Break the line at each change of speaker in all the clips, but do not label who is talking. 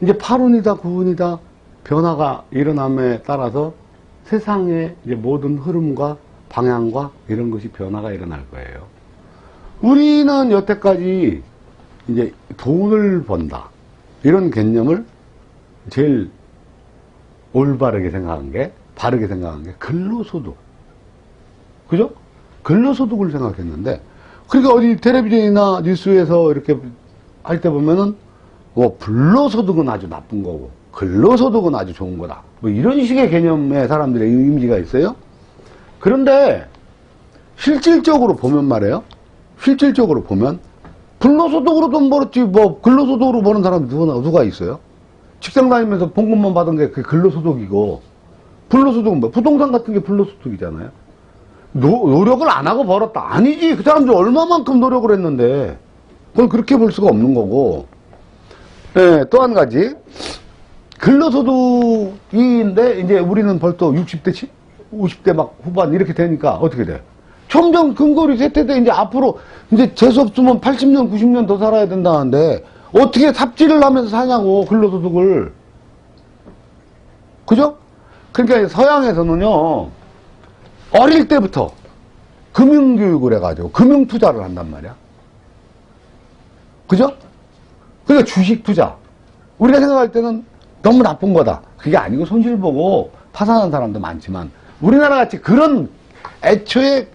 이제 8운이다, 9운이다 변화가 일어남에 따라서 세상의 이제 모든 흐름과 방향과 이런 것이 변화가 일어날 거예요. 우리는 여태까지 이제 돈을 번다. 이런 개념을 제일 올바르게 생각한 게, 바르게 생각한 게 근로소득. 그죠? 근로소득을 생각했는데, 그러니까 어디 텔레비전이나 뉴스에서 이렇게 할 때 보면은, 뭐, 불로소득은 아주 나쁜 거고, 근로소득은 아주 좋은 거다. 뭐, 이런 식의 개념의 사람들의 이미지가 있어요. 그런데, 실질적으로 보면 말이에요. 실질적으로 보면, 불로소득으로 돈 벌었지, 뭐, 근로소득으로 버는 사람 누가 있어요? 직장 다니면서 봉급만 받은 게 그게 근로소득이고, 불로소득은 뭐, 부동산 같은 게 불로소득이잖아요. 노력을 안 하고 벌었다. 아니지. 그 사람들 얼마만큼 노력을 했는데, 그건 그렇게 볼 수가 없는 거고. 예, 또 한 가지. 근로소득인데, 이제 우리는 벌써 60대, 50대 막 후반 이렇게 되니까 어떻게 돼? 점점 근거리 세대대 이제 앞으로 이제 재수없으면 80년, 90년 더 살아야 된다는데 어떻게 삽질을 하면서 사냐고, 근로소득을. 그죠? 그러니까 서양에서는요, 어릴 때부터 금융교육을 해가지고 금융투자를 한단 말이야. 그죠? 그러니까 주식투자. 우리가 생각할 때는 너무 나쁜 거다. 그게 아니고 손실보고 파산한 사람도 많지만 우리나라 같이 그런 애초에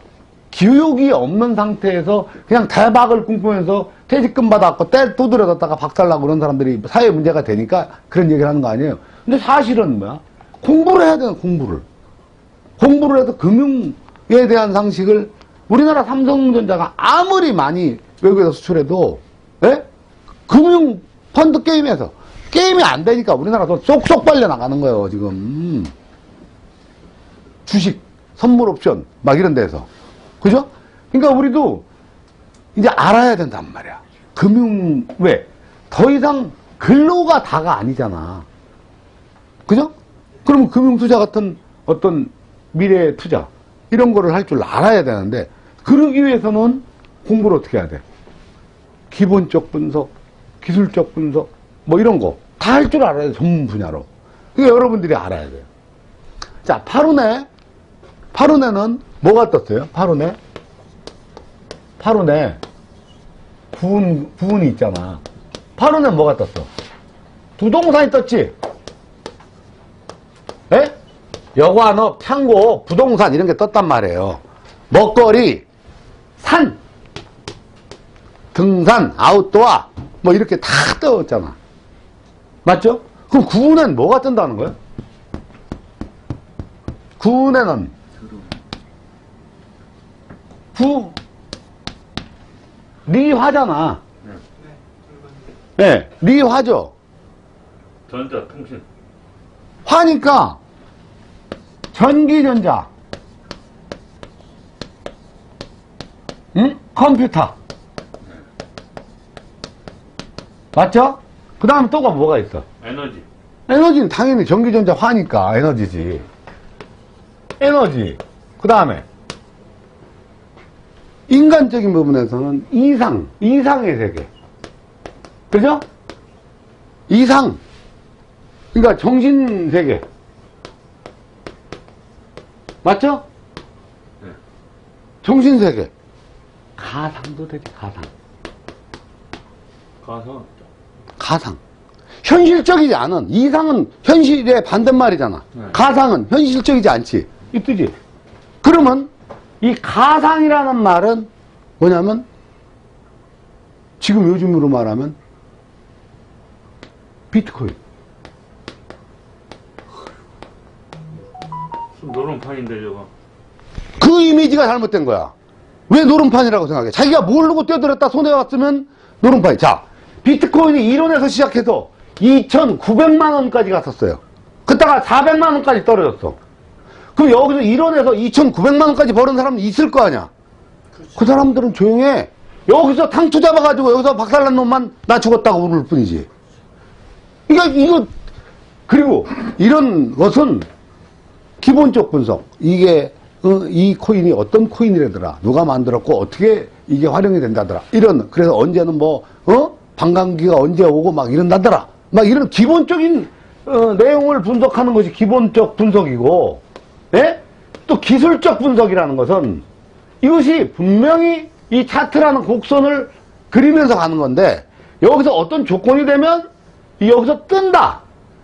교육이 없는 상태에서 그냥 대박을 꿈꾸면서 퇴직금 받았고 때 두드려졌다가 박살나고 그런 사람들이 사회 문제가 되니까 그런 얘기를 하는 거 아니에요. 근데 사실은 뭐야? 공부를 해야 되는 공부를 해서 금융에 대한 상식을 우리나라 삼성전자가 아무리 많이 외국에서 수출해도 예? 금융 펀드 게임에서 게임이 안 되니까 우리나라도 쏙쏙 빨려 나가는 거예요 지금. 주식, 선물 옵션 막 이런 데서. 그죠? 그러니까 우리도 이제 알아야 된단 말이야. 금융, 왜? 더 이상 근로가 다가 아니잖아. 그죠? 그러면 금융투자 같은 어떤 미래 투자, 이런 거를 할 줄 알아야 되는데, 그러기 위해서는 공부를 어떻게 해야 돼? 기본적 분석, 기술적 분석, 뭐 이런 거. 다 할 줄 알아야 돼, 전문 분야로. 그러니까 여러분들이 알아야 돼요. 자, 8운에는 뭐가 떴어요? 8운에 부운이 있잖아. 8운에 뭐가 떴어? 부동산이 떴지? 예? 여관업, 창고, 부동산 이런 게 떴단 말이에요. 먹거리, 산, 등산, 아웃도어 뭐 이렇게 다 떴잖아. 맞죠? 그럼 구운에는 뭐가 뜬다는 거예요? 구운에는 리화잖아. 네, 리화죠.
전자, 통신.
화니까 전기전자, 응? 컴퓨터. 맞죠? 그 다음 또가 뭐가 있어?
에너지.
에너지는 당연히 전기전자 화니까 에너지지. 에너지. 그 다음에 인간적인 부분에서는 이상의 세계. 그죠? 이상. 그러니까 정신세계. 맞죠?
네.
정신세계. 가상도 되지, 가상. 가상. 현실적이지 않은, 이상은 현실의 반대말이잖아.
네.
가상은 현실적이지 않지. 이 뜻이. 그러면 이 가상이라는 말은 뭐냐면 지금 요즘으로 말하면 비트코인.
노름판인데 저거.
그 이미지가 잘못된 거야. 왜 노름판이라고 생각해? 자기가 모르고 뛰어들었다 손해왔으면 노름판이. 자, 비트코인이 1원에서 시작해서 2,900만 원까지 갔었어요. 그다가 400만 원까지 떨어졌어. 그럼 여기서 1원에서 2,900만 원까지 버는 사람은 있을 거 아니야? 그렇지. 그 사람들은 조용해. 여기서 탕투 잡아가지고 여기서 박살난 놈만 나 죽었다고 부를 뿐이지. 그러니까 그리고 이런 것은 기본적 분석. 이게 이 코인이 어떤 코인이라더라, 누가 만들었고 어떻게 이게 활용이 된다더라, 이런. 그래서 언제는 뭐 반감기가 언제 오고 막 이런다더라, 막 이런 기본적인 내용을 분석하는 것이 기본적 분석이고, 예? 또 기술적 분석이라는 것은 이것이 분명히 이 차트라는 곡선을 그리면서 가는 건데, 여기서 어떤 조건이 되면 여기서 뜬다,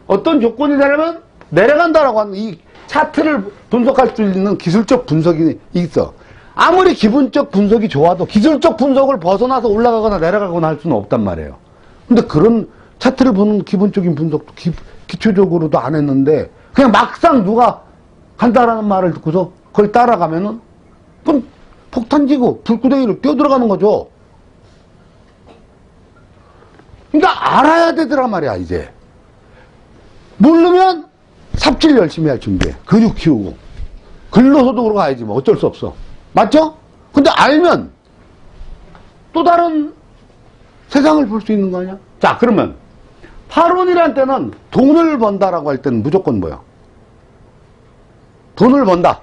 어떤 조건이 되려면 내려간다라고 하는 이 차트를 분석할 수 있는 기술적 분석이 있어. 아무리 기본적 분석이 좋아도 기술적 분석을 벗어나서 올라가거나 내려가거나 할 수는 없단 말이에요. 근데 그런 차트를 보는 기본적인 분석도 기초적으로도 안 했는데, 그냥 막상 누가 한다라는 말을 듣고서 그걸 따라가면은 그럼 폭탄지고 불구덩이로 뛰어들어가는 거죠. 그러니까 알아야 되더란 말이야. 이제 모르면 삽질 열심히 할 준비해. 근육 키우고 근로소득으로 가야지 뭐 어쩔 수 없어. 맞죠? 근데 알면 또 다른 세상을 볼 수 있는 거 아니야? 자, 그러면 파론이란 때는 돈을 번다라고 할 때는 무조건 뭐야? 돈을 번다.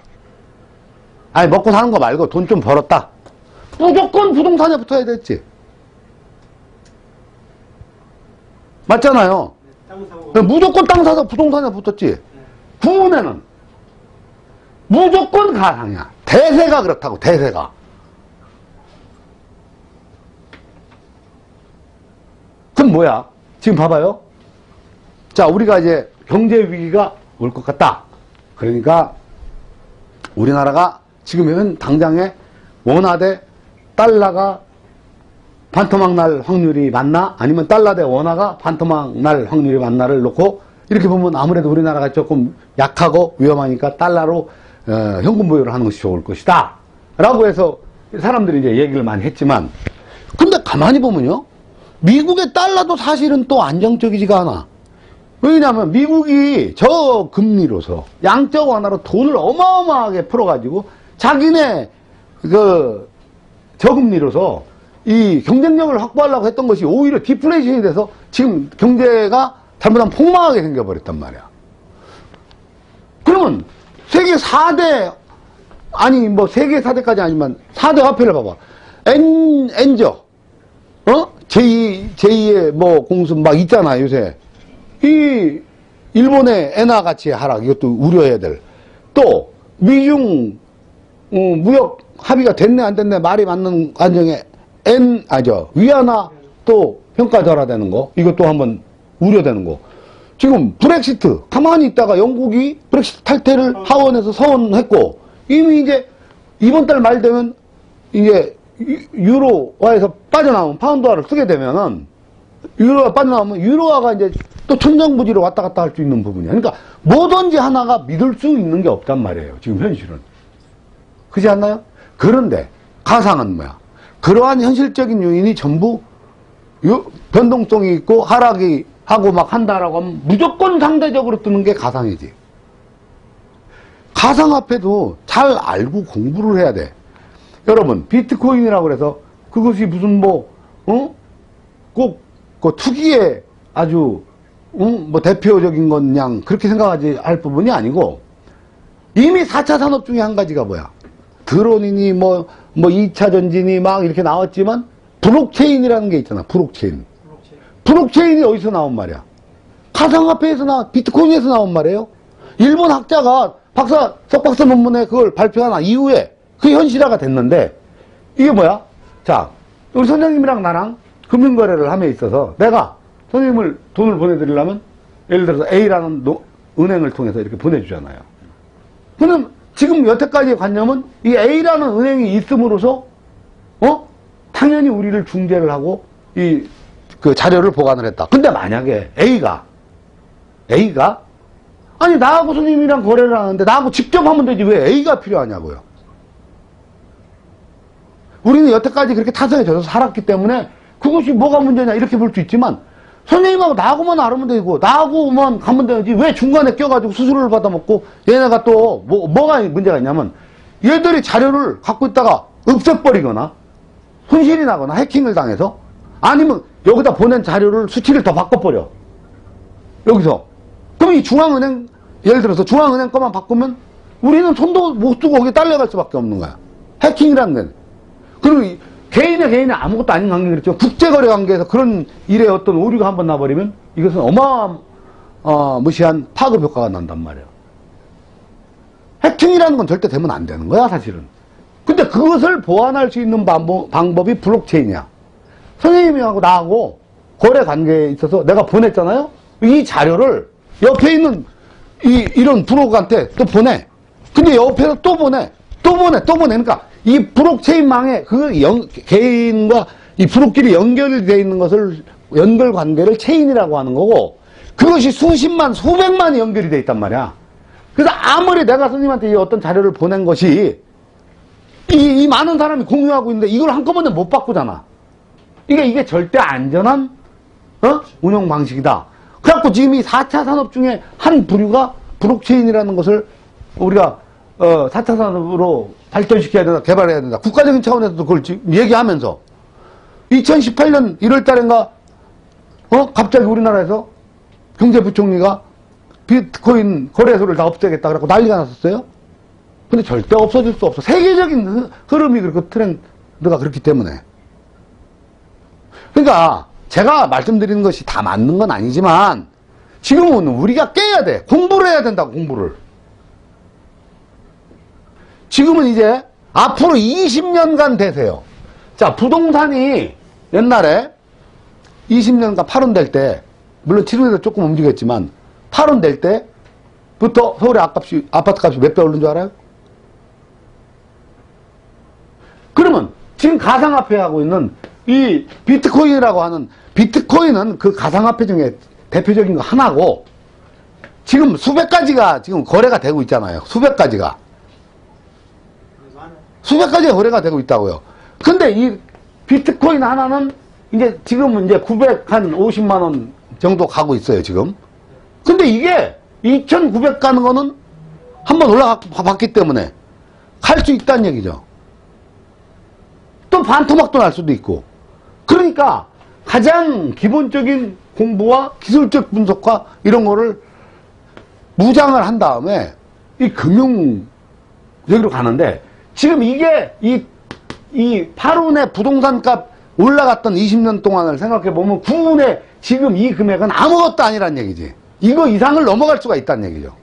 아니, 먹고 사는 거 말고 돈 좀 벌었다. 무조건 부동산에 붙어야 됐지. 맞잖아요. 무조건 땅 사서 부동산에 붙었지. 구운에는 무조건 가상이야. 대세가 그렇다고, 대세가. 그럼 뭐야? 지금 봐봐요. 자, 우리가 이제 경제 위기가 올 것 같다. 그러니까 우리나라가 지금 당장에 원화 대 달러가 반토막 날 확률이 많나? 아니면 달러 대 원화가 반토막 날 확률이 많나를 놓고 이렇게 보면 아무래도 우리나라가 조금 약하고 위험하니까 달러로 현금 보유를 하는 것이 좋을 것이다 라고 해서 사람들이 이제 얘기를 많이 했지만, 근데 가만히 보면요, 미국의 달러도 사실은 또 안정적이지가 않아. 왜냐하면 미국이 저금리로서 양적 완화로 돈을 어마어마하게 풀어가지고 자기네 그 저금리로서 이 경쟁력을 확보하려고 했던 것이 오히려 디플레이션이 돼서 지금 경제가 잘못하면 폭망하게 생겨버렸단 말이야. 그러면 세계 4대, 아니 뭐 세계 4대까지 아니지만 4대 화폐를 봐봐. 엔저, 제2의 뭐 공수 막 있잖아, 요새. 이 일본의 엔화 가치의 하락, 이것도 우려해야 될. 또 미중 무역 합의가 됐네 안 됐네 말이 맞는 과정에 위안화 또 평가절하되는 거, 이것도 한번 우려되는 거. 지금 브렉시트 가만히 있다가 영국이 브렉시트 탈퇴를 하원에서 서원했고, 이미 이제 이번 달 말 되면 이제 유로화에서 빠져나오면 파운드화를 쓰게 되면은, 유로화 빠져나오면 유로화가 이제 또 천정부지로 왔다 갔다 할 수 있는 부분이야. 그러니까 뭐든지 하나가 믿을 수 있는 게 없단 말이에요, 지금 현실은. 그렇지 않나요? 그런데 가상은 뭐야? 그러한 현실적인 요인이 전부 변동성이 있고 하락이 하고 막 한다라고 하면 무조건 상대적으로 뜨는 게 가상이지. 가상화폐도 잘 알고 공부를 해야 돼. 여러분, 비트코인이라고 그래서 그것이 무슨 꼭 그 투기의 아주 뭐 대표적인 건 그냥 그렇게 생각하지 할 부분이 아니고, 이미 4차 산업 중에 한 가지가 뭐야? 드론이니 뭐 2차 전지니 막 이렇게 나왔지만 블록체인이라는 게 있잖아. 블록체인이 어디서 나온 말이야? 가상화폐에서 비트코인에서 나온 말이에요. 일본 학자가 석박사 논문에 그걸 발표한 이후에 그게 현실화가 됐는데, 이게 뭐야? 자, 우리 선생님이랑 나랑 금융거래를 함에 있어서 내가 선생님을 돈을 보내드리려면 예를 들어서 A라는 은행을 통해서 이렇게 보내주잖아요. 그럼 지금 여태까지의 관념은 이 A라는 은행이 있음으로써 당연히 우리를 중재를 하고 그 자료를 보관을 했다. 근데 만약에 A가 아니 나하고 선생님이랑 거래를 하는데 나하고 직접 하면 되지 왜 A가 필요하냐고요. 우리는 여태까지 그렇게 타성에 젖어서 살았기 때문에 그것이 뭐가 문제냐 이렇게 볼 수 있지만, 선생님하고 나하고만 알으면 되고 나하고만 가면 되지 왜 중간에 껴가지고 수수료를 받아먹고 얘네가 또 뭐가 문제가 있냐면, 얘들이 자료를 갖고 있다가 없애버리거나 손실이 나거나 해킹을 당해서, 아니면 여기다 보낸 자료를 수치를 더 바꿔버려 여기서. 그럼 이 중앙은행, 예를 들어서 중앙은행 거만 바꾸면 우리는 손도 못 쓰고 거기에 딸려갈 수밖에 없는 거야. 해킹이라는 건. 그리고 개인의 개인이 아무것도 아닌 관계겠죠. 국제거래 관계에서 그런 일에 어떤 오류가 한번 나버리면 이것은 무시한 파급 효과가 난단 말이에요. 해킹이라는 건 절대 되면 안 되는 거야, 사실은. 근데 그것을 보완할 수 있는 방법이 블록체인이야. 선생님하고 나하고 거래 관계에 있어서 내가 보냈잖아요? 이 자료를 옆에 있는 이런 브로커한테 또 보내. 근데 옆에서 또 보내. 또 보내. 그러니까 이 블록체인망에 개인과 이 브로끼리 연결되어 있는 것을, 연결 관계를 체인이라고 하는 거고, 그것이 수십만, 수백만이 연결이 돼 있단 말이야. 그래서 아무리 내가 선생님한테 이 어떤 자료를 보낸 것이 이 많은 사람이 공유하고 있는데 이걸 한꺼번에 못 바꾸잖아. 이게 절대 안전한 운영 방식이다. 그래갖고 지금 이 4차 산업 중에 한 부류가 블록체인이라는 것을 우리가 4차 산업으로 발전시켜야 된다, 개발해야 된다. 국가적인 차원에서도 그걸 얘기하면서 2018년 1월 달인가 갑자기 우리나라에서 경제부총리가 비트코인 거래소를 다 없애겠다 그래갖고 난리가 났었어요. 근데 절대 없어질 수 없어. 세계적인 흐름이 그렇고 트렌드가 그렇기 때문에. 그러니까 제가 말씀드리는 것이 다 맞는 건 아니지만 지금은 우리가 깨야 돼. 공부를 해야 된다고, 공부를. 지금은 이제 앞으로 20년간 되세요. 자, 부동산이 옛날에 20년간 8원 될 때, 물론 7원에서 조금 움직였지만 8원 될 때부터 서울의 아파트 값이 몇 배 오른 줄 알아요? 그러면 지금 가상화폐 하고 있는 이 비트코인이라고 하는, 비트코인은 그 가상화폐 중에 대표적인 거 하나고, 지금 수백 가지가 지금 거래가 되고 있잖아요. 수백 가지가 거래가 되고 있다고요. 근데 이 비트코인 하나는 이제 지금은 이제 950만 원 정도 가고 있어요, 지금. 근데 이게 2,900 가는 거는 한번 올라갔기 때문에 갈 수 있다는 얘기죠. 또 반토막도 날 수도 있고. 그러니까 가장 기본적인 공부와 기술적 분석과 이런 거를 무장을 한 다음에 이 금융 여기로 가는데, 지금 이게 이 8원의 부동산 값 올라갔던 20년 동안을 생각해 보면 9원의 지금 이 금액은 아무것도 아니란 얘기지. 이거 이상을 넘어갈 수가 있다는 얘기죠.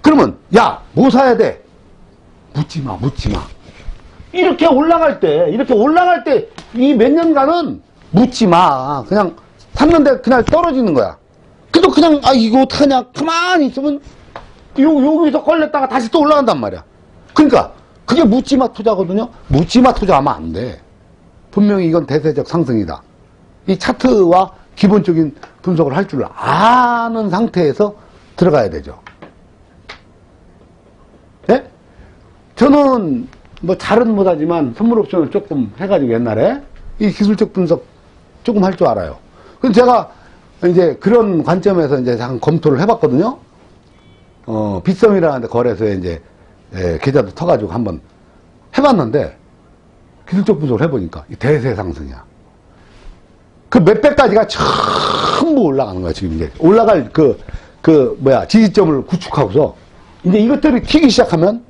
그러면 야, 뭐 사야 돼? 묻지 마. 이렇게 올라갈 때 이 몇 년간은 묻지 마. 그냥 샀는데 그냥 떨어지는 거야. 그래도 그냥 이거 어떡하냐 가만히 있으면 여기서 걸렸다가 다시 또 올라간단 말이야. 그러니까 그게 묻지마 투자거든요. 묻지마 투자하면 안 돼. 분명히 이건 대세적 상승이다. 이 차트와 기본적인 분석을 할 줄 아는 상태에서 들어가야 되죠. 네? 저는 뭐 잘은 못하지만 선물 옵션을 조금 해가지고 옛날에 이 기술적 분석 조금 할 줄 알아요. 그래서 제가 이제 그런 관점에서 이제 잠깐 검토를 해봤거든요. 빗썸이라는 거래소에 이제 계좌도 터가지고 한번 해봤는데, 기술적 분석을 해보니까 대세 상승이야. 그 몇 배까지가 전부 올라가는 거야, 지금 이제. 올라갈 지지점을 구축하고서, 이제 이것들이 튀기 시작하면,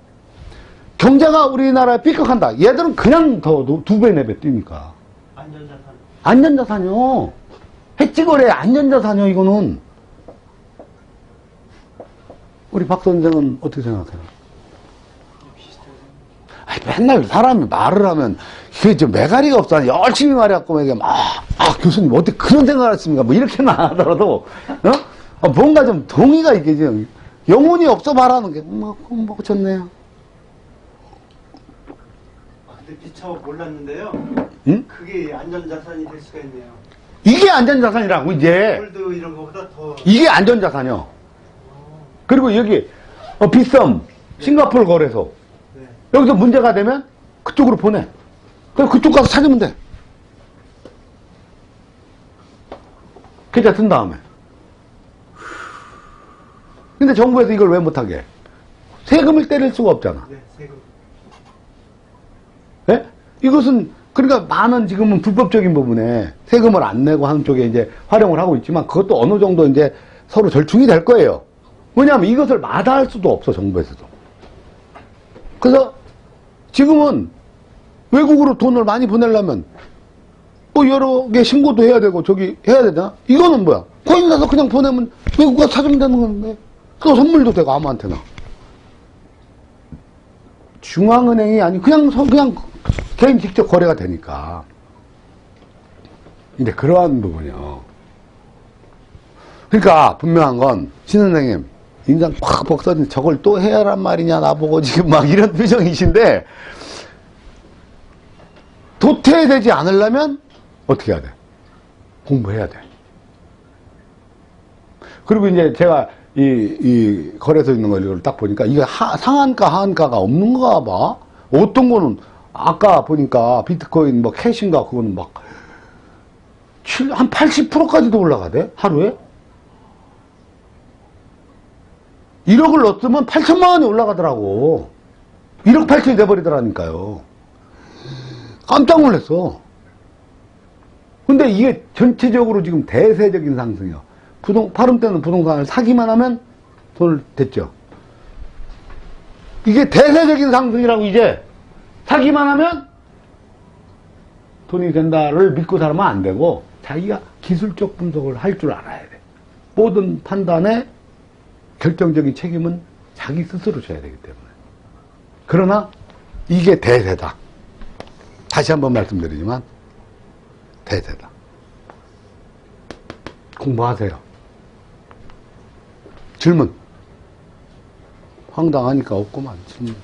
경제가 우리나라에 삐걱한다. 얘들은 그냥 더 2배, 4배 뛰니까.
안전자산.
안전자산이요. 해지거래 안전자산이요, 이거는. 우리 박 선생은 어떻게 생각해요? 맨날 사람이 말을 하면 그게 좀 매가리가 없어. 열심히 말해갖고 이게 교수님 어떻게 그런 생각을 했습니까? 뭐 이렇게만 하더라도 뭔가 좀 동의가 있겠지. 영혼이 없어 말하는 게 좋네요.
근데 기차 몰랐는데요.
응?
그게 안전자산이 될 수가 있네요.
이게 안전자산이라고 이제.
골드 이런 거보다 더.
이게 안전자산이요. 그리고 여기 빗썸 싱가포르 거래소.
네.
여기서 문제가 되면 그쪽으로 보내. 그럼 그쪽 가서 찾으면 돼. 계좌 든 다음에. 근데 정부에서 이걸 왜 못하게 해? 세금을 때릴 수가 없잖아.
네, 세금.
예? 이것은 그러니까 많은 지금은 불법적인 부분에 세금을 안 내고 하는 쪽에 이제 활용을 하고 있지만, 그것도 어느 정도 이제 서로 절충이 될 거예요. 왜냐하면 이것을 마다할 수도 없어, 정부에서도. 그래서 지금은 외국으로 돈을 많이 보내려면 뭐 여러 개 신고도 해야 되고 저기 해야 되잖아. 이거는 뭐야? 코인 사서 그냥 보내면 외국 가서 사주면 되는 건데 그거 선물도 되고 아무한테나. 중앙은행이 아니 그냥 개인 직접 거래가 되니까. 근데 그러한 부분이요. 그러니까 분명한 건 신선생님 인상 팍 복사진 저걸 또 해야란 말이냐 나보고 지금 막 이런 표정이신데 도태되지 않으려면 어떻게 해야 돼? 공부해야 돼. 그리고 이제 제가 이 거래소 있는 걸 딱 보니까 이게 상한가 하한가가 없는가 봐. 어떤 거는 아까 보니까 비트코인 뭐 캐시인가 그거는 막 한 80%까지도 올라가대 하루에. 1억을 넣었으면 8천만 원이 올라가더라고. 1억 8천이 돼버리더라니까요. 깜짝 놀랐어. 근데 이게 전체적으로 지금 대세적인 상승이요. 파름 때는 부동산을 사기만 하면 돈을 됐죠. 이게 대세적인 상승이라고 이제 사기만 하면 돈이 된다를 믿고 살면 안 되고 자기가 기술적 분석을 할 줄 알아야 돼. 모든 판단에 결정적인 책임은 자기 스스로 져야 되기 때문에. 그러나 이게 대세다. 다시 한번 말씀드리지만 대세다. 공부하세요. 질문. 황당하니까 없구만. 질문.